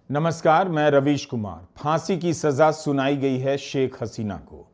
नमस्कार, मैं रवीश कुमार। फांसी की सजा सुनाई गई है शेख हसीना को।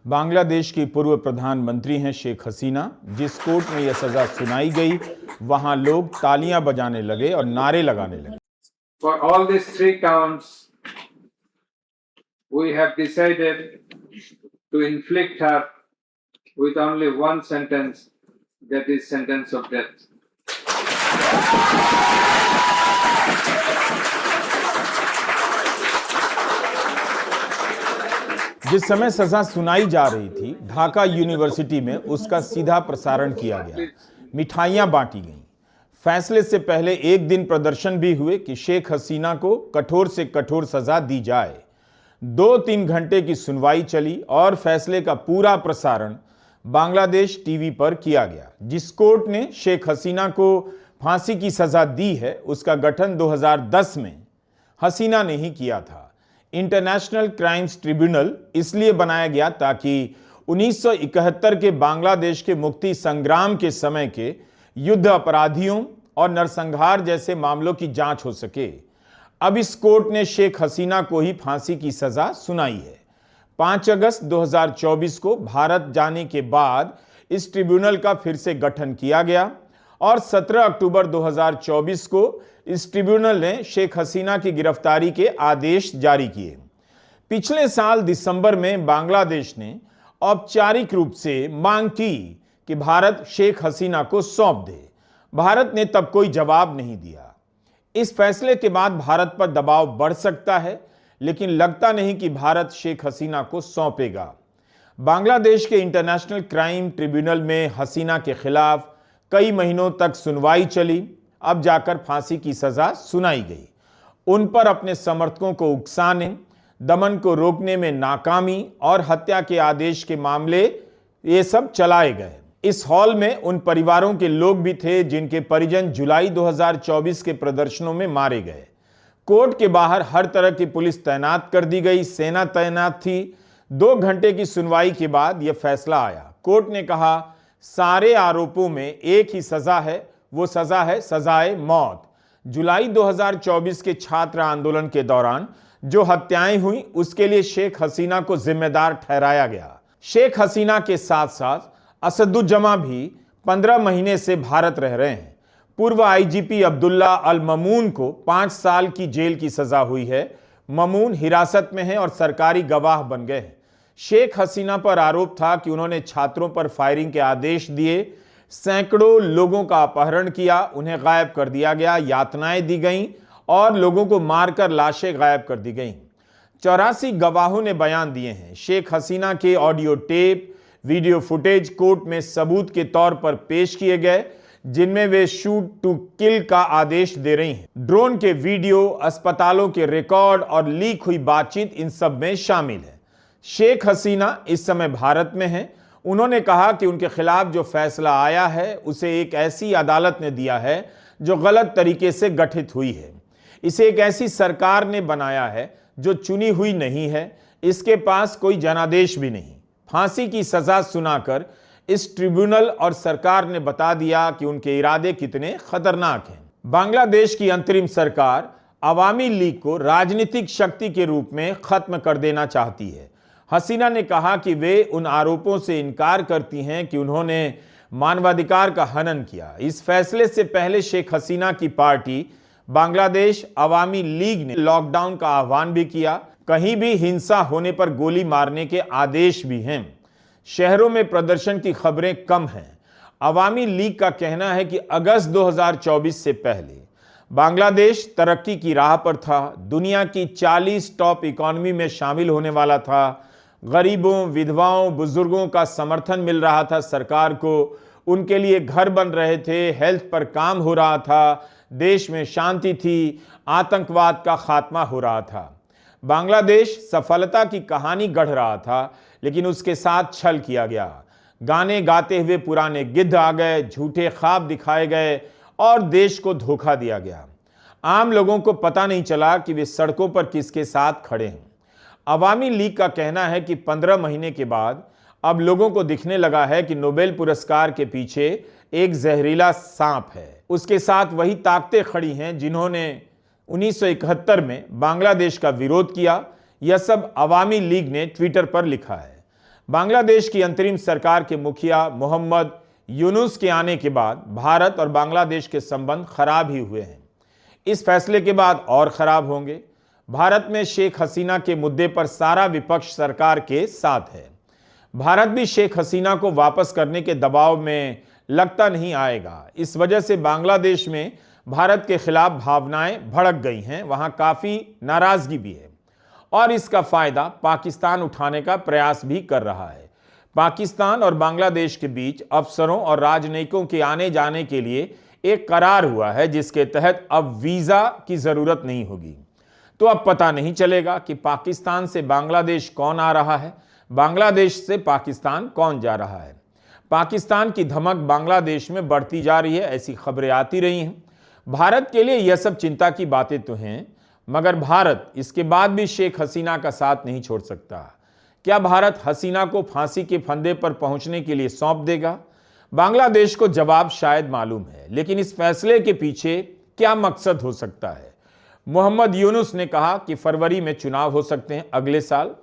बांग्लादेश की पूर्व प्रधानमंत्री हैं शेख हसीना। जिस कोर्ट में यह सजा सुनाई गई, वहां लोग तालियां बजाने लगे और नारे लगाने लगे। For all these 3 counts, we have decided to inflict her with only one sentence, that is sentence of death. जिस समय सजा सुनाई जा रही थी, ढाका यूनिवर्सिटी में उसका सीधा प्रसारण किया गया। मिठाइयां बांटी गईं। फैसले से पहले एक दिन प्रदर्शन भी हुए कि शेख हसीना को कठोर से कठोर सजा दी जाए। 2-3 घंटे की सुनवाई चली और फैसले का पूरा प्रसारण बांग्लादेश टीवी पर किया गया। जिस कोर्ट ने शेख हसीना को फांसी की सजा दी है, उसका गठन 2010 में हसीना ने ही किया था। इंटरनेशनल क्राइम्स ट्रिब्यूनल इसलिए बनाया गया ताकि 1971 के बांग्लादेश के मुक्ति संग्राम के समय के युद्ध अपराधियों और नरसंहार जैसे मामलों की जांच हो सके। अब इस कोर्ट ने शेख हसीना को ही फांसी की सजा सुनाई है। 5 अगस्त 2024 को भारत जाने के बाद इस ट्रिब्यूनल का फिर से गठन किया गया और 17 अक्टूबर 2024 को इस ट्रिब्यूनल ने शेख हसीना की गिरफ्तारी के आदेश जारी किए। पिछले साल दिसंबर में बांग्लादेश ने औपचारिक रूप से मांग की कि भारत शेख हसीना को सौंप दे। भारत ने तब कोई जवाब नहीं दिया। इस फैसले के बाद भारत पर दबाव बढ़ सकता है, लेकिन लगता नहीं कि भारत शेख हसीना को सौंपेगा। बांग्लादेश के इंटरनेशनल क्राइम ट्रिब्यूनल में हसीना के खिलाफ कई महीनों तक सुनवाई चली। अब जाकर फांसी की सजा सुनाई गई। उन पर अपने समर्थकों को उकसाने, दमन को रोकने में नाकामी और हत्या के आदेश के मामले ये सब चलाए गए। इस हॉल में उन परिवारों के लोग भी थे जिनके परिजन जुलाई 2024 के प्रदर्शनों में मारे गए। कोर्ट के बाहर हर तरह की पुलिस तैनात कर दी गई, सेना तैनात थी। 2 घंटे की सुनवाई के बाद यह फैसला आया। कोर्ट ने कहा, सारे आरोपों में एक ही सजा है, वो सजा है सजाए मौत। जुलाई 2024 के छात्र आंदोलन के दौरान जो हत्याएं हुई, उसके लिए शेख हसीना को जिम्मेदार ठहराया गया। शेख हसीना के साथ साथ असदुज्जमा भी 15 महीने से भारत रह रहे हैं। पूर्व आईजीपी अब्दुल्ला अल ममून को 5 साल की जेल की सजा हुई है। ममून हिरासत में है और सरकारी गवाह बन गए हैं। शेख हसीना पर आरोप था कि उन्होंने छात्रों पर फायरिंग के आदेश दिए, सैकड़ों लोगों का अपहरण किया, उन्हें गायब कर दिया गया, यातनाएं दी गईं और लोगों को मारकर लाशें गायब कर दी गईं। 84 गवाहों ने बयान दिए हैं। शेख हसीना के audio tape, video footage court में सबूत के तौर पर पेश किए गए, जिनमें वे शूट टू किल का आदेश दे रही हैं। ड्रोन के वीडियो, अस्पतालों के रिकॉर्ड और लीक हुई बातचीत इन सब में शामिल है। शेख हसीना इस समय भारत में हैं। उन्होंने कहा कि उनके खिलाफ जो फैसला आया है, उसे एक ऐसी अदालत ने दिया है जो गलत तरीके से गठित हुई है। इसे एक ऐसी सरकार ने बनाया है जो चुनी हुई नहीं है। इसके पास कोई जनादेश भी नहीं। फांसी की सजा सुनाकर इस ट्रिब्यूनल और सरकार ने बता दिया कि उनके इरादे कितने खतरनाक हैं। बांग्लादेश की अंतरिम सरकार अवामी लीग को राजनीतिक शक्ति के रूप में खत्म कर देना चाहती है। हसीना ने कहा कि वे उन आरोपों से इनकार करती हैं कि उन्होंने मानवाधिकार का हनन किया। इस फैसले से पहले शेख हसीना की पार्टी बांग्लादेश अवामी लीग ने लॉकडाउन का आह्वान भी किया। कहीं भी हिंसा होने पर गोली मारने के आदेश भी हैं। शहरों में प्रदर्शन की खबरें कम हैं। अवामी लीग का कहना है कि अगस्त 2024 से पहले बांग्लादेश तरक्की की राह पर था, दुनिया की 40 टॉप इकोनॉमी में शामिल होने वाला था। गरीबों, विधवाओं, बुजुर्गों का समर्थन मिल रहा था सरकार को, उनके लिए घर बन रहे थे, हेल्थ पर काम हो रहा था, देश में शांति थी, आतंकवाद का खात्मा हो रहा था। बांग्लादेश सफलता की कहानी गढ़ रहा था, लेकिन उसके साथ छल किया गया। गाने गाते हुए पुराने गिद्ध आ गए, झूठे ख्वाब दिखाए गए और देश को धोखा दिया गया। आम लोगों को पता नहीं चला कि वे सड़कों पर किसके साथ खड़े हैं। अवामी लीग का कहना है कि 15 महीने के बाद अब लोगों को दिखने लगा है कि नोबेल पुरस्कार के पीछे एक जहरीला सांप है। उसके साथ वही ताकतें खड़ी हैं जिन्होंने 1971 में बांग्लादेश का विरोध किया। यह सब अवामी लीग ने ट्विटर पर लिखा है। बांग्लादेश की अंतरिम सरकार के मुखिया मोहम्मद यूनुस के आने के बाद भारत और बांग्लादेश के संबंध खराब ही हुए हैं। इस फैसले के बाद और खराब होंगे। भारत में शेख हसीना के मुद्दे पर सारा विपक्ष सरकार के साथ है। भारत भी शेख हसीना को वापस करने के दबाव में लगता नहीं आएगा। इस वजह से बांग्लादेश में भारत के खिलाफ भावनाएं भड़क गई हैं, वहां काफी नाराजगी भी है और इसका फायदा पाकिस्तान उठाने का प्रयास भी कर रहा है। पाकिस्तान और बांग्लादेश के बीच अफसरों और राजनयिकों के आने जाने के लिए एक करार हुआ है, जिसके तहत अब वीजा की जरूरत नहीं होगी। तो अब पता नहीं चलेगा कि पाकिस्तान से बांग्लादेश कौन आ रहा है, बांग्लादेश से पाकिस्तान कौन जा रहा है। पाकिस्तान की धमक बांग्लादेश में बढ़ती जा रही है, ऐसी खबरें आती रही हैं। भारत के लिए यह सब चिंता की बातें तो हैं, मगर भारत इसके बाद भी शेख हसीना का साथ नहीं छोड़ सकता। क्या भारत हसीना को फांसी के फंदे पर पहुंचने के लिए सौंप देगा? बांग्लादेश को जवाब शायद मालूम है, लेकिन इस फैसले के पीछे क्या मकसद हो सकता है? मोहम्मद यूनुस ने कहा कि फरवरी में चुनाव हो सकते हैं अगले साल,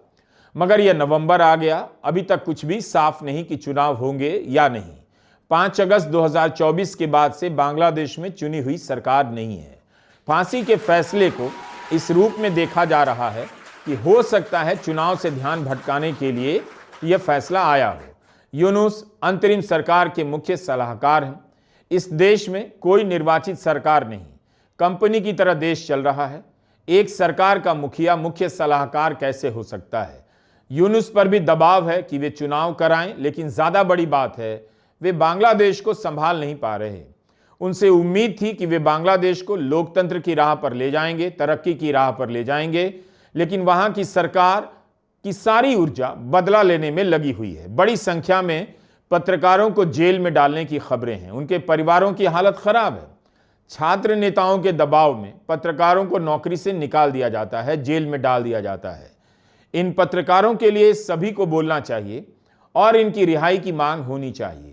मगर यह नवंबर आ गया, अभी तक कुछ भी साफ नहीं कि चुनाव होंगे या नहीं। 5 अगस्त 2024 के बाद से बांग्लादेश में चुनी हुई सरकार नहीं है। फांसी के फैसले को इस रूप में देखा जा रहा है कि हो सकता है चुनाव से ध्यान भटकाने के लिए यह फैसला आया हो। यूनुस अंतरिम सरकार के मुख्य सलाहकार हैं। इस देश में कोई निर्वाचित सरकार नहीं, कंपनी की तरह देश चल रहा है। एक सरकार का मुखिया मुख्य सलाहकार कैसे हो सकता है? यूनुस पर भी दबाव है कि वे चुनाव कराएं, लेकिन ज्यादा बड़ी बात है वे बांग्लादेश को संभाल नहीं पा रहे। उनसे उम्मीद थी कि वे बांग्लादेश को लोकतंत्र की राह पर ले जाएंगे, तरक्की की राह पर ले जाएंगे, लेकिन वहां की सरकार की सारी ऊर्जा बदला लेने में लगी हुई है। बड़ी संख्या में पत्रकारों को जेल में डालने की खबरें हैं, उनके परिवारों की हालत खराब है। छात्र नेताओं के दबाव में पत्रकारों को नौकरी से निकाल दिया जाता है, जेल में डाल दिया जाता है। इन पत्रकारों के लिए सभी को बोलना चाहिए और इनकी रिहाई की मांग होनी चाहिए।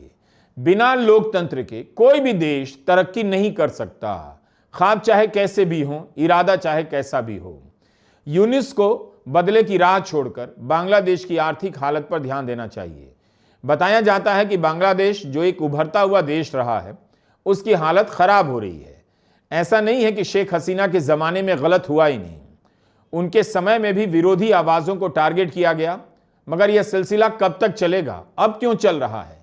बिना लोकतंत्र के कोई भी देश तरक्की नहीं कर सकता, ख्वाब चाहे कैसे भी हो, इरादा चाहे कैसा भी हो। यूनुस को बदले की राह छोड़कर बांग्लादेश की आर्थिक हालत पर ध्यान देना चाहिए। बताया जाता है कि बांग्लादेश जो एक उभरता हुआ देश रहा है, उसकी हालत खराब हो रही है। ऐसा नहीं है कि शेख हसीना के जमाने में गलत हुआ ही नहीं, उनके समय में भी विरोधी आवाजों को टारगेट किया गया, मगर यह सिलसिला कब तक चलेगा, अब क्यों चल रहा है?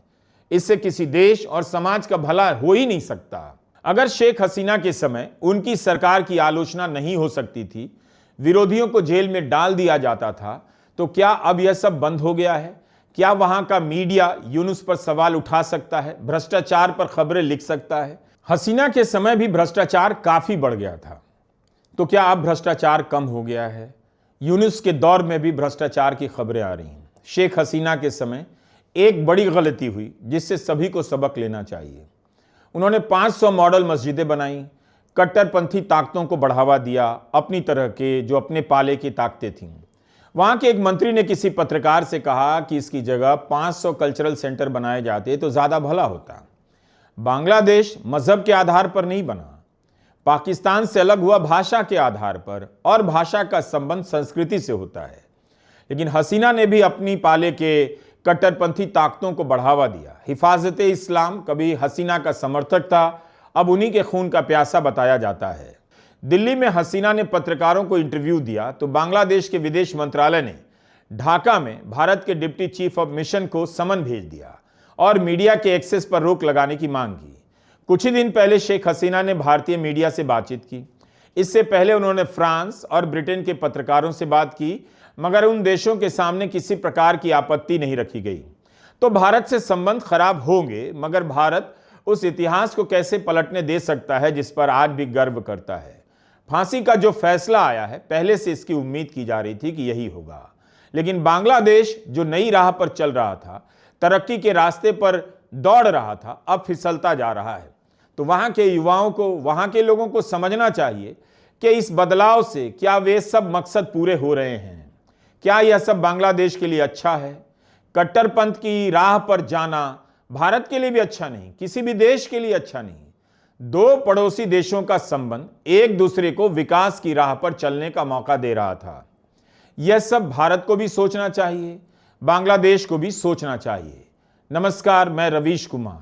इससे किसी देश और समाज का भला हो ही नहीं सकता। अगर शेख हसीना के समय उनकी सरकार की आलोचना नहीं हो सकती थी, विरोधियों को जेल में डाल दिया जाता था, तो क्या अब यह सब बंद हो गया है? क्या वहां का मीडिया यूनुस पर सवाल उठा सकता है, भ्रष्टाचार पर खबरें लिख सकता है? हसीना के समय भी भ्रष्टाचार काफी बढ़ गया था, तो क्या अब भ्रष्टाचार कम हो गया है? यूनुस के दौर में भी भ्रष्टाचार की खबरें आ रही हैं। शेख हसीना के समय एक बड़ी गलती हुई जिससे सभी को सबक लेना चाहिए। उन्होंने 500 मॉडल मस्जिदें बनाई, कट्टरपंथी ताकतों को बढ़ावा दिया, अपनी तरह के जो अपने पाले की ताकतें थीं। वहां के एक मंत्री ने किसी पत्रकार से कहा कि इसकी जगह 500 कल्चरल सेंटर बनाए जाते तो ज्यादा भला होता। बांग्लादेश मजहब के आधार पर नहीं बना, पाकिस्तान से अलग हुआ भाषा के आधार पर, और भाषा का संबंध संस्कृति से होता है। लेकिन हसीना ने भी अपनी पाले के कट्टरपंथी ताकतों को बढ़ावा दिया। हिफाजत इस्लाम कभी हसीना का समर्थक था, अब उन्हीं के खून का प्यासा बताया जाता है। दिल्ली में हसीना ने पत्रकारों को इंटरव्यू दिया तो बांग्लादेश के विदेश मंत्रालय ने ढाका में भारत के डिप्टी चीफ ऑफ मिशन को समन भेज दिया और मीडिया के एक्सेस पर रोक लगाने की मांग की। कुछ ही दिन पहले शेख हसीना ने भारतीय मीडिया से बातचीत की। इससे पहले उन्होंने फ्रांस और ब्रिटेन के पत्रकारों से बात की, मगर उन देशों के सामने किसी प्रकार की आपत्ति नहीं रखी गई। तो भारत से संबंध खराब होंगे, मगर भारत उस इतिहास को कैसे पलटने दे सकता है जिस पर आज भी गर्व करता है। फांसी का जो फैसला आया है, पहले से इसकी उम्मीद की जा रही थी कि यही होगा, लेकिन बांग्लादेश जो नई राह पर चल रहा था, तरक्की के रास्ते पर दौड़ रहा था, अब फिसलता जा रहा है। तो वहां के युवाओं को, वहां के लोगों को समझना चाहिए कि इस बदलाव से क्या वे सब मकसद पूरे हो रहे हैं, क्या यह सब बांग्लादेश के लिए अच्छा है। कट्टरपंथ की राह पर जाना भारत के लिए भी अच्छा नहीं, किसी भी देश के लिए अच्छा नहीं। दो पड़ोसी देशों का संबंध एक दूसरे को विकास की राह पर चलने का मौका दे रहा था। यह सब भारत को भी सोचना चाहिए, बांग्लादेश को भी सोचना चाहिए। नमस्कार, मैं रवीश कुमार।